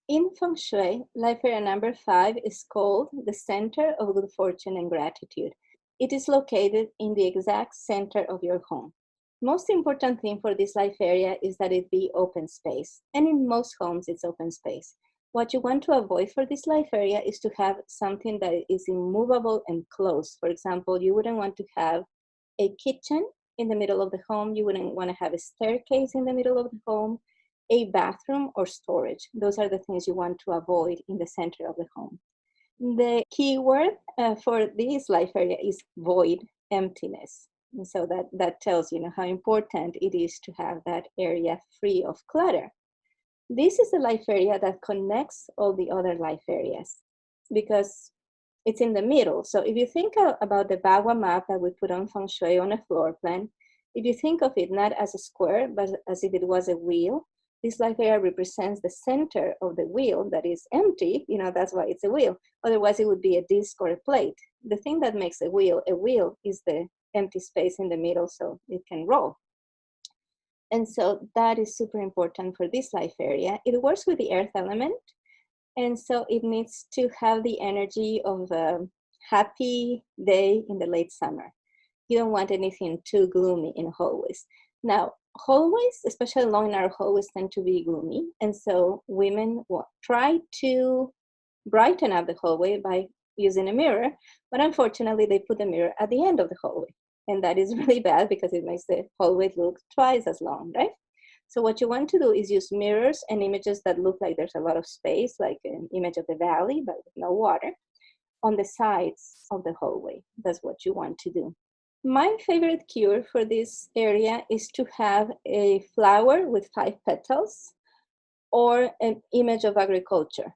In Feng Shui, life area number 5 is called the center of good fortune and gratitude. It is located in the exact center of your home. Most important thing for this life area is that it be open space. And in most homes, it's open space. What you want to avoid for this life area is to have something that is immovable and closed. For example, you wouldn't want to have a kitchen in the middle of the home. You wouldn't want to have a staircase in the middle of the home, a bathroom, or storage. Those are the things you want to avoid in the center of the home. The key word for this life area is void, emptiness. And so that tells you how important it is to have that area free of clutter. This is the life area that connects all the other life areas because it's in the middle. So if you think about the Bagua map that we put on Feng Shui on a floor plan, if you think of it not as a square, but as if it was a wheel, this life area represents the center of the wheel that is empty. That's why it's a wheel. Otherwise, it would be a disc or a plate. The thing that makes a wheel is the empty space in the middle so it can roll. And so that is super important for this life area. It works with the earth element. And so it needs to have the energy of a happy day in the late summer. You don't want anything too gloomy in hallways. Now, hallways, especially long, narrow hallways, tend to be gloomy. And so women will try to brighten up the hallway by using a mirror. But unfortunately, they put the mirror at the end of the hallway. And that is really bad because it makes the hallway look twice as long, right? So what you want to do is use mirrors and images that look like there's a lot of space, like an image of the valley, but with no water, on the sides of the hallway. That's what you want to do. My favorite cure for this area is to have a flower with 5 petals or an image of agriculture.